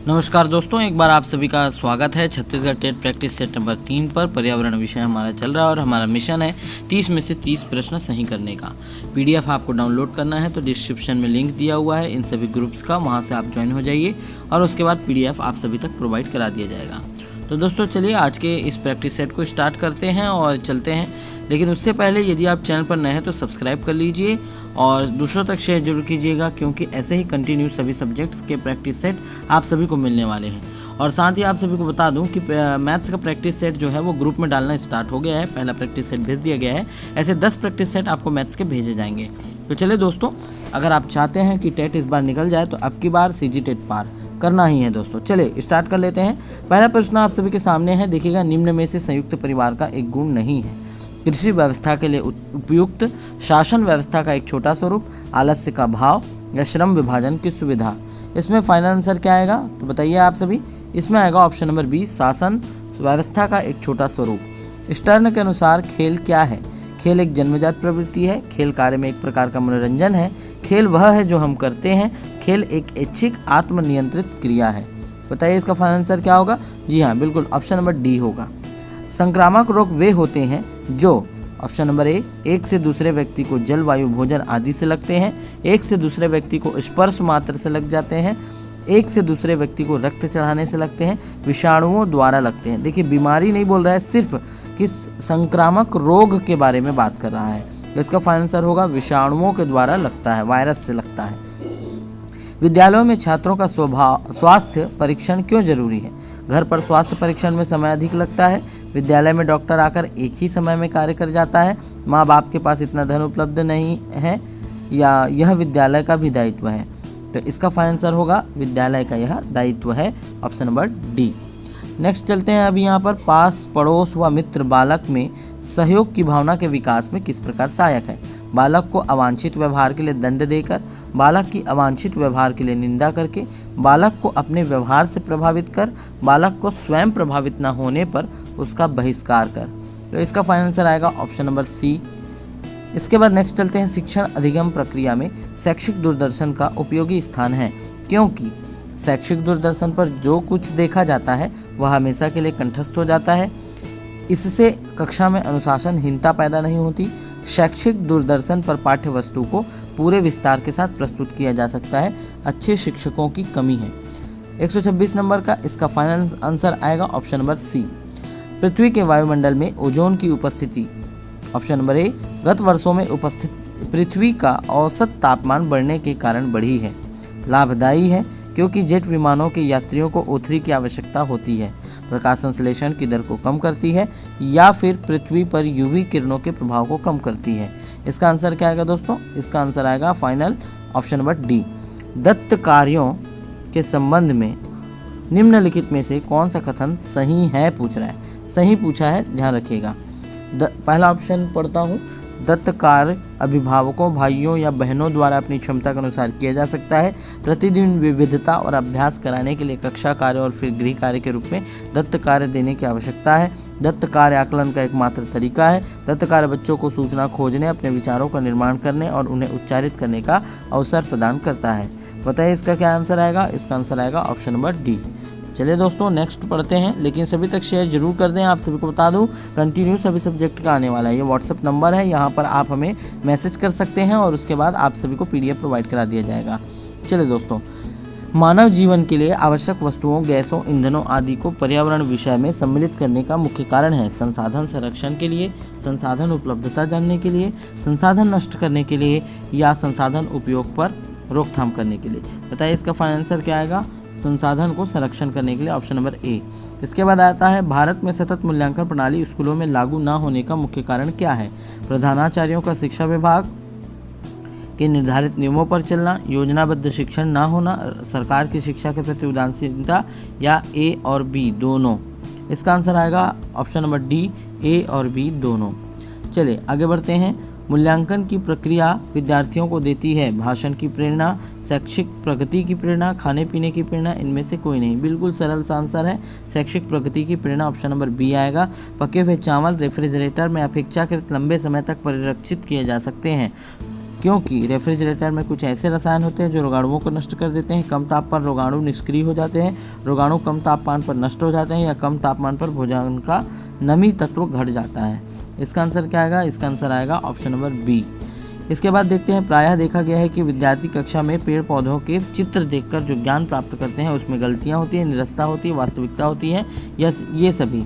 नमस्कार दोस्तों, एक बार आप सभी का स्वागत है। Chhattisgarh TET practice set number 3 पर पर्यावरण विषय हमारा चल रहा है और हमारा मिशन है 30 में से 30 प्रश्न सही करने का। पीडीएफ आपको डाउनलोड करना है तो डिस्क्रिप्शन में लिंक दिया हुआ है इन सभी ग्रुप्स का, वहां से आप ज्वाइन हो जाइए और उसके बाद पीडीएफ आप सभी तक प्रोवाइड करा दिया जाएगा। तो दोस्तों चलिए आज के इस प्रैक्टिस सेट को स्टार्ट करते हैं और चलते हैं। लेकिन उससे पहले यदि आप चैनल पर नए हैं तो सब्सक्राइब कर लीजिए और दूसरों तक शेयर जरूर कीजिएगा, क्योंकि ऐसे ही कंटिन्यू सभी सब्जेक्ट्स के प्रैक्टिस सेट आप सभी को मिलने वाले हैं। और साथ ही आप सभी को बता दूं कि मैथ्स का प्रैक्टिस सेट जो है वो ग्रुप में डालना स्टार्ट हो गया है। पहला प्रैक्टिस सेट भेज दिया गया है, ऐसे 10 प्रैक्टिस सेट आपको मैथ्स के भेजे जाएंगे। तो चलिए दोस्तों, अगर आप चाहते हैं कि टेट इस बार निकल जाए तो अब की बार सीजी टेट पार करना ही है दोस्तों। चलिए स्टार्ट कर लेते हैं। पहला प्रश्न आप सभी के सामने है, देखिएगा, निम्न में से संयुक्त परिवार का एक गुण नहीं है। कृषि व्यवस्था के लिए उपयुक्त, शासन व्यवस्था का एक छोटा स्वरूप, आलस्य का भाव या श्रम विभाजन की सुविधा। इसमें फाइनल आंसर क्या आएगा तो बताइए आप सभी। इसमें आएगा ऑप्शन नंबर बी, शासन व्यवस्था का एक छोटा स्वरूप। स्टर्न के अनुसार खेल क्या है? खेल एक जन्मजात प्रवृत्ति है। खेल कार्य में एक प्रकार का मनोरंजन है। खेल वह है जो हम करते हैं। खेल एक ऐच्छिक आत्मनियंत्रित क्रिया है। बताइए इसका फाइनल आंसर क्या होगा। जी हाँ, बिल्कुल ऑप्शन नंबर डी होगा। संक्रामक रोग वे होते हैं जो, ऑप्शन नंबर ए, एक से दूसरे व्यक्ति को जल, वायु, भोजन आदि से लगते हैं। एक से दूसरे व्यक्ति को स्पर्श मात्र से लग जाते हैं। एक से दूसरे व्यक्ति को रक्त चढ़ाने से लगते हैं। विषाणुओं द्वारा लगते हैं। देखिए, बीमारी नहीं बोल रहा है, सिर्फ किस संक्रामक रोग के बारे में बात कर रहा है। इसका फाइनल आंसर होगा विषाणुओं के द्वारा लगता है, वायरस से लगता है। विद्यालयों में छात्रों का स्वास्थ्य परीक्षण क्यों जरूरी है? घर पर स्वास्थ्य परीक्षण में समय अधिक लगता है। विद्यालय में डॉक्टर आकर एक ही समय में कार्य कर जाता है। माँ बाप के पास इतना धन उपलब्ध नहीं है, या यह विद्यालय का भी दायित्व है। तो इसका फाइनल आंसर होगा विद्यालय का यह दायित्व है, ऑप्शन नंबर डी। नेक्स्ट चलते हैं। अभी यहाँ पर पास, पड़ोस व मित्र बालक में सहयोग की भावना के विकास में किस प्रकार सहायक है? बालक को अवांछित व्यवहार के लिए दंड देकर, बालक की अवांछित व्यवहार के लिए निंदा करके, बालक को अपने व्यवहार से प्रभावित कर, बालक को स्वयं प्रभावित न होने पर उसका बहिष्कार कर। तो इसका फाइनल आंसर आएगा ऑप्शन नंबर सी। इसके बाद नेक्स्ट चलते हैं। शिक्षण अधिगम प्रक्रिया में शैक्षिक दूरदर्शन का उपयोगी स्थान है, क्योंकि शैक्षिक दूरदर्शन पर जो कुछ देखा जाता है वह हमेशा के लिए कंठस्थ हो जाता है। इससे कक्षा में अनुशासनहीनता पैदा नहीं होती। शैक्षिक दूरदर्शन पर पाठ्य वस्तु को पूरे विस्तार के साथ प्रस्तुत किया जा सकता है। अच्छे शिक्षकों की कमी है। 126 नंबर का इसका फाइनल आंसर आएगा ऑप्शन नंबर सी। पृथ्वी के वायुमंडल में ओजोन की उपस्थिति, ऑप्शन नंबर ए, गत वर्षों में उपस्थित पृथ्वी का औसत तापमान बढ़ने के कारण बढ़ी है। लाभदायी है क्योंकि जेट विमानों के यात्रियों को O3 की आवश्यकता होती है। प्रकाश संश्लेषण की दर को कम करती है, या फिर पृथ्वी पर यूवी किरणों के प्रभाव को कम करती है। इसका आंसर क्या आएगा दोस्तों? इसका आंसर आएगा फाइनल ऑप्शन नंबर डी। दत्त कार्यों के संबंध में निम्नलिखित में से कौन सा कथन सही है पूछ रहा है। सही पूछा है, ध्यान रखिएगा। पहला ऑप्शन पढ़ता हूँ। दत्त कार्य अभिभावकों, भाइयों या बहनों द्वारा अपनी क्षमता के अनुसार किया जा सकता है। प्रतिदिन विविधता और अभ्यास कराने के लिए कक्षा कार्य और फिर गृह कार्य के रूप में दत्त कार्य देने की आवश्यकता है। दत्त कार्य आकलन का एकमात्र तरीका है। दत्त कार्य बच्चों को सूचना खोजने, अपने विचारों का निर्माण करने और उन्हें उच्चारित करने का अवसर प्रदान करता है। बताइए इसका क्या आंसर आएगा। इसका आंसर आएगा ऑप्शन नंबर डी। चलिए दोस्तों नेक्स्ट पढ़ते हैं, लेकिन सभी तक शेयर जरूर कर दें। आप सभी को बता दूं कंटिन्यू सभी सब्जेक्ट का आने वाला है। ये व्हाट्सएप नंबर है, यहाँ पर आप हमें मैसेज कर सकते हैं और उसके बाद आप सभी को पीडीएफ प्रोवाइड करा दिया जाएगा। चलिए दोस्तों, मानव जीवन के लिए आवश्यक वस्तुओं, गैसों, ईंधनों आदि को पर्यावरण विषय में सम्मिलित करने का मुख्य कारण है संसाधन संरक्षण के लिए, संसाधन उपलब्धता जानने के लिए, संसाधन नष्ट करने के लिए, या संसाधन उपयोग पर रोकथाम करने के लिए। बताइए इसका फाइनल आंसर क्या आएगा। संसाधन को संरक्षण करने के लिए, ऑप्शन नंबर ए। इसके बाद आता है, भारत में सतत मूल्यांकन प्रणाली स्कूलों में लागू न होने का मुख्य कारण क्या है? प्रधानाचार्यों का शिक्षा विभाग के निर्धारित नियमों पर चलना, योजनाबद्ध शिक्षण न होना, सरकार की शिक्षा के प्रति उदासीनता, या ए और बी दोनों। इसका आंसर आएगा ऑप्शन नंबर डी, ए और बी दोनों। चलिए आगे बढ़ते हैं। मूल्यांकन की प्रक्रिया विद्यार्थियों को देती है भाषण की प्रेरणा, शैक्षिक प्रगति की प्रेरणा, खाने पीने की प्रेरणा, इनमें से कोई नहीं। बिल्कुल सरल सा आंसर है शैक्षिक प्रगति की प्रेरणा, ऑप्शन नंबर बी आएगा। पके हुए चावल रेफ्रिजरेटर में अपेक्षाकृत लंबे समय तक परिरक्षित किए जा सकते हैं, क्योंकि रेफ्रिजरेटर में कुछ ऐसे रसायन होते हैं जो रोगाणुओं को नष्ट कर देते हैं। कम तापमान पर रोगाणु निष्क्रिय हो जाते हैं, रोगाणु कम तापमान पर नष्ट हो जाते हैं, या कम तापमान पर भोजन का नमी तत्व घट जाता है। इसका आंसर क्या आएगा? इसका आंसर आएगा ऑप्शन नंबर बी। इसके बाद देखते हैं, प्रायः देखा गया है कि विद्यार्थी कक्षा में पेड़ पौधों के चित्र देखकर जो ज्ञान प्राप्त करते हैं उसमें गलतियाँ होती हैं, निरस्ता होती है, वास्तविकता होती है, या ये सभी।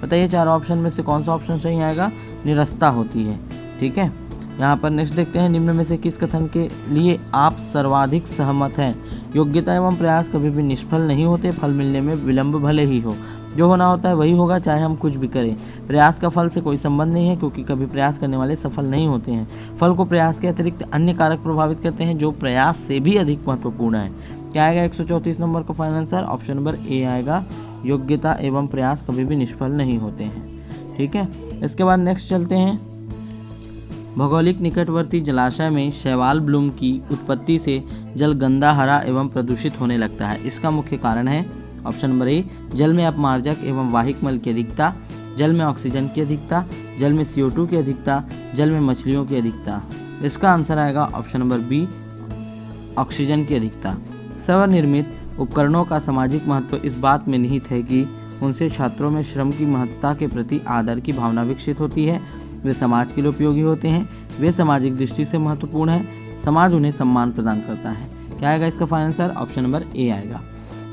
बताइए चारों ऑप्शन में से कौन सा ऑप्शन सही आएगा? निरस्ता होती है। ठीक है, यहाँ पर नेक्स्ट देखते हैं, निम्न में से किस कथन के लिए आप सर्वाधिक सहमत हैं? योग्यता एवं प्रयास कभी भी निष्फल नहीं होते, फल मिलने में विलंब भले ही हो। जो होना होता है वही होगा, चाहे हम कुछ भी करें। प्रयास का फल से कोई संबंध नहीं है, क्योंकि कभी प्रयास करने वाले सफल नहीं होते हैं। फल को प्रयास के अतिरिक्त अन्य कारक प्रभावित करते हैं जो प्रयास से भी अधिक महत्वपूर्ण है। क्या आएगा 134 नंबर का final answer? Option number A आएगा। योग्यता एवं प्रयास कभी भी निष्फल नहीं होते हैं। ठीक है, इसके बाद नेक्स्ट चलते हैं, भौगोलिक निकटवर्ती जलाशय में शैवाल ब्लूम की उत्पत्ति से जल गंदा, हरा एवं प्रदूषित होने लगता है। इसका मुख्य कारण है ऑप्शन नंबर ए, जल में अपमार्जक एवं वाहिक मल की अधिकता, जल में ऑक्सीजन की अधिकता, जल में CO2 की अधिकता, जल में मछलियों की अधिकता। इसका आंसर आएगा ऑप्शन नंबर बी, ऑक्सीजन की अधिकता। स्वनिर्मित उपकरणों का सामाजिक महत्व इस बात में निहित है कि उनसे छात्रों में श्रम की महत्ता के प्रति आदर की भावना विकसित होती है। वे समाज के लिए उपयोगी होते हैं, वे सामाजिक दृष्टि से महत्वपूर्ण है, समाज उन्हें सम्मान प्रदान करता है। क्या आएगा इसका final answer? Option number A आएगा।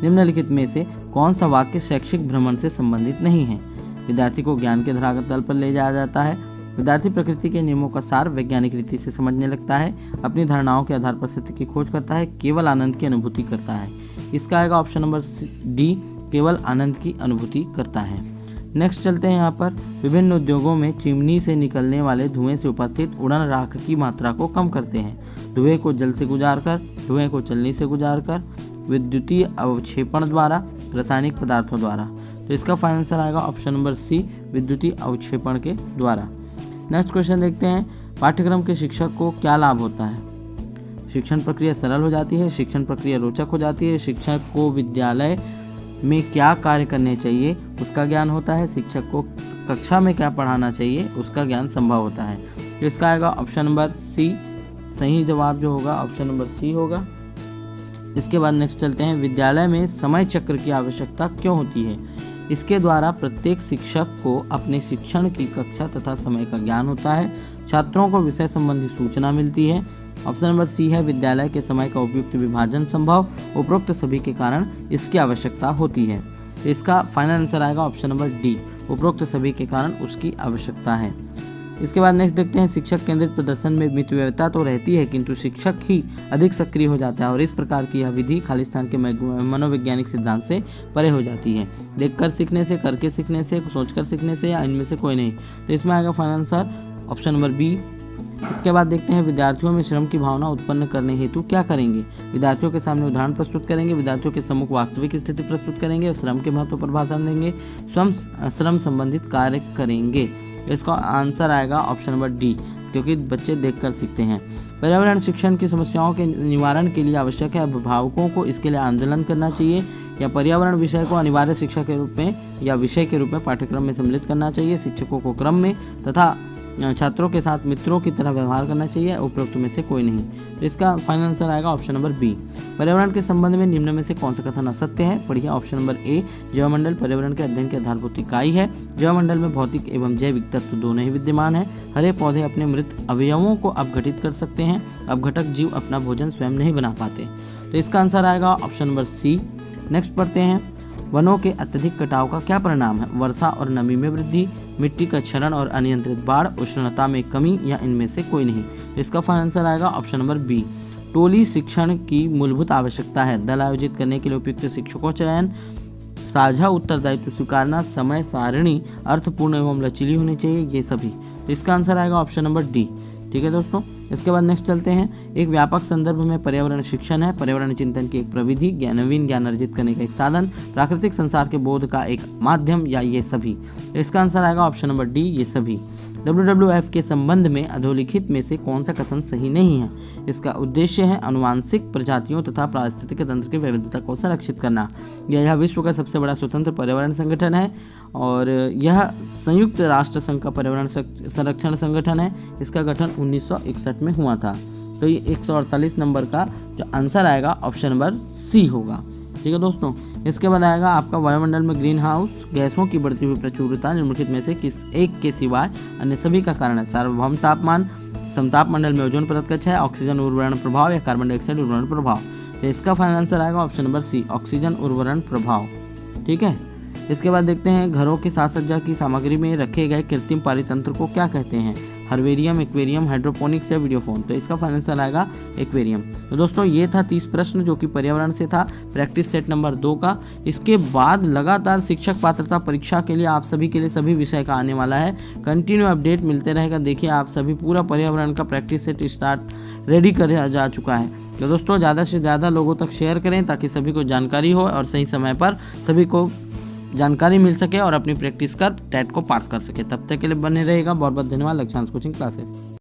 निम्नलिखित में से कौन सा वाक्य शैक्षिक भ्रमण से संबंधित नहीं है? विद्यार्थी को ज्ञान के धरातल पर ले जाया जाता है, विद्यार्थी प्रकृति के नियमों का सार वैज्ञानिक रीति से समझने लगता है, अपनी धारणाओं के आधार पर सत्य की खोज करता है, केवल आनंद की अनुभूति करता है। इसका आएगा ऑप्शन नंबर डी, केवल आनंद की अनुभूति करता है। नेक्स्ट चलते हैं, यहाँ पर विभिन्न उद्योगों में चिमनी से निकलने वाले धुएं से उपस्थित उड़न राख की मात्रा को कम करते हैं। धुएं को जल से गुजारकर, धुएं को चलनी से गुजारकर, विद्युतीय अवक्षेपण द्वारा, रासायनिक पदार्थों द्वारा। तो इसका फाइनल आंसर आएगा ऑप्शन नंबर सी, विद्युतीय अवक्षेपण के द्वारा। नेक्स्ट क्वेश्चन देखते हैं, पाठ्यक्रम के शिक्षक को क्या लाभ होता है? शिक्षण प्रक्रिया सरल हो जाती है, शिक्षण प्रक्रिया रोचक हो जाती है, शिक्षक को विद्यालय में क्या कार्य करने चाहिए उसका ज्ञान होता है, शिक्षक को कक्षा में क्या पढ़ाना चाहिए उसका ज्ञान संभव होता है। तो इसका आएगा ऑप्शन नंबर सी, सही जवाब जो होगा ऑप्शन नंबर सी होगा। इसके बाद नेक्स्ट चलते हैं, विद्यालय में समय चक्र की आवश्यकता क्यों होती है? इसके द्वारा प्रत्येक शिक्षक को अपने शिक्षण की कक्षा तथा समय का ज्ञान होता है, छात्रों को विषय संबंधी सूचना मिलती है। ऑप्शन नंबर सी है, विद्यालय के समय का उपयुक्त विभाजन संभव, उपरोक्त सभी के कारण इसकी आवश्यकता होती है। तो इसका फाइनल आंसर आएगा ऑप्शन नंबर डी, उपरोक्त सभी के कारण उसकी आवश्यकता है। इसके बाद नेक्स्ट देखते हैं, शिक्षक केंद्रित प्रदर्शन में मितव्ययता तो रहती है किंतु शिक्षक ही अधिक सक्रिय हो जाता है और इस प्रकार की यह विधि खालिस्तान के मनोवैज्ञानिक सिद्धांत से परे हो जाती है। देखकर सीखने से, करके सीखने से, सोचकर सीखने से, या इनमें से कोई नहीं। तो इसमें आएगा final answer option number B. इसके बाद देखते हैं, विद्यार्थियों में श्रम की भावना उत्पन्न करने हेतु क्या करेंगे? विद्यार्थियों के सामने उदाहरण प्रस्तुत करेंगे, विद्यार्थियों के सम्मुख वास्तविक स्थिति प्रस्तुत करेंगे, श्रम के महत्व पर भाषण देंगे, श्रम संबंधित कार्य करेंगे। इसका आंसर आएगा ऑप्शन नंबर डी, क्योंकि बच्चे देखकर सीखते हैं। पर्यावरण शिक्षण की समस्याओं के निवारण के लिए आवश्यक है, अभिभावकों को इसके लिए आंदोलन करना चाहिए, या पर्यावरण विषय को अनिवार्य शिक्षा के रूप में या विषय के रूप में पाठ्यक्रम में सम्मिलित करना चाहिए, शिक्षकों को क्रम में तथा छात्रों के साथ मित्रों की तरह व्यवहार करना चाहिए, उपरोक्त में से कोई नहीं। तो इसका फाइनल आंसर आएगा ऑप्शन नंबर बी। पर्यावरण के संबंध में निम्न में से कौन सा कथन असत्य है? पढ़िए ऑप्शन नंबर ए, जैवमंडल पर्यावरण के अध्ययन की आधारभूत इकाई है। जैवमंडल में भौतिक एवं जैविक तत्व दोनों ही विद्यमान है। हरे पौधे अपने मृत अवयवों को अपघटित कर सकते हैं, अपघटक जीव अपना भोजन स्वयं नहीं बना पाते। तो इसका आंसर आएगा ऑप्शन नंबर सी। नेक्स्ट पढ़ते हैं, वनों के अत्यधिक कटाव का क्या परिणाम है? वर्षा और नमी में वृद्धि, मिट्टी का क्षरण और अनियंत्रित बाढ़, उष्णता में कमी, या इनमें से कोई नहीं। तो इसका फाइनल आंसर आएगा ऑप्शन नंबर बी। टोली शिक्षण की मूलभूत आवश्यकता है, दल आयोजित करने के लिए उपयुक्त शिक्षकों चयन, साझा उत्तरदायित्व स्वीकारना, समय सारणी अर्थपूर्ण एवं लचीली होनी चाहिए, ये सभी। तो इसका आंसर आएगा ऑप्शन नंबर डी। ठीक है दोस्तों, इसके बाद नेक्स्ट चलते हैं, एक व्यापक संदर्भ में पर्यावरण शिक्षण है, पर्यावरण चिंतन की एक प्रविधि, नवीन ज्ञान अर्जित करने का एक साधन, प्राकृतिक संसार के बोध का एक माध्यम, या ये सभी। इसका आंसर आएगा ऑप्शन नंबर डी, ये सभी। WWF के संबंध में अधोलिखित में से कौन सा कथन सही नहीं है? इसका उद्देश्य है अनुवांशिक प्रजातियों तथा पारिस्थितिक तंत्र की विविधता को संरक्षित करना। यह विश्व का सबसे बड़ा स्वतंत्र पर्यावरण संगठन है और यह संयुक्त राष्ट्र संघ का पर्यावरण संरक्षण संगठन है। इसका गठन 1961 में हुआ था। तो ये 148 नंबर का जो आंसर आएगा ऑप्शन नंबर सी होगा। ठीक है दोस्तों। इसके बाद आएगा आपका वायुमंडल में ग्रीन हाउस गैसों की बढ़ती हुई प्रचुरता निम्नलिखित में से किस एक के सिवाय अन्य सभी का कारण है। सार्वभौम तापमान, समताप मंडल में ओजोन परत का क्षय, ऑक्सीजन उर्वरण प्रभाव या कार्बन डाइऑक्साइड उर्वरण प्रभाव। तो इसका फाइनल आंसर आएगा ऑप्शन नंबर सी, ऑक्सीजन उर्वरण प्रभाव। ठीक है। इसके बाद देखते हैं घरों के साज सज्जा की सामग्री में रखे गए कृत्रिम पारितंत्र को क्या कहते हैं। हर्बेरियम, एक्वेरियम, हाइड्रोपोनिक्स या वीडियोफोन। तो इसका फाइनल आंसर आएगा एक्वेरियम। तो दोस्तों ये था 30 प्रश्न जो कि पर्यावरण से था, प्रैक्टिस सेट नंबर 2 का। इसके बाद लगातार शिक्षक पात्रता परीक्षा के लिए आप सभी के लिए सभी विषय का आने वाला है। कंटिन्यू अपडेट मिलते रहेगा। देखिए आप सभी पूरा पर्यावरण का प्रैक्टिस सेट स्टार्ट रेडी कर जा चुका है। तो दोस्तों ज़्यादा से ज़्यादा लोगों तक शेयर करें ताकि सभी को जानकारी हो और सही समय पर सभी को जानकारी मिल सके और अपनी प्रैक्टिस कर टेट को पास कर सके। तब तक के लिए बने रहेगा। बहुत बहुत धन्यवाद। Lakshyansh coaching classes.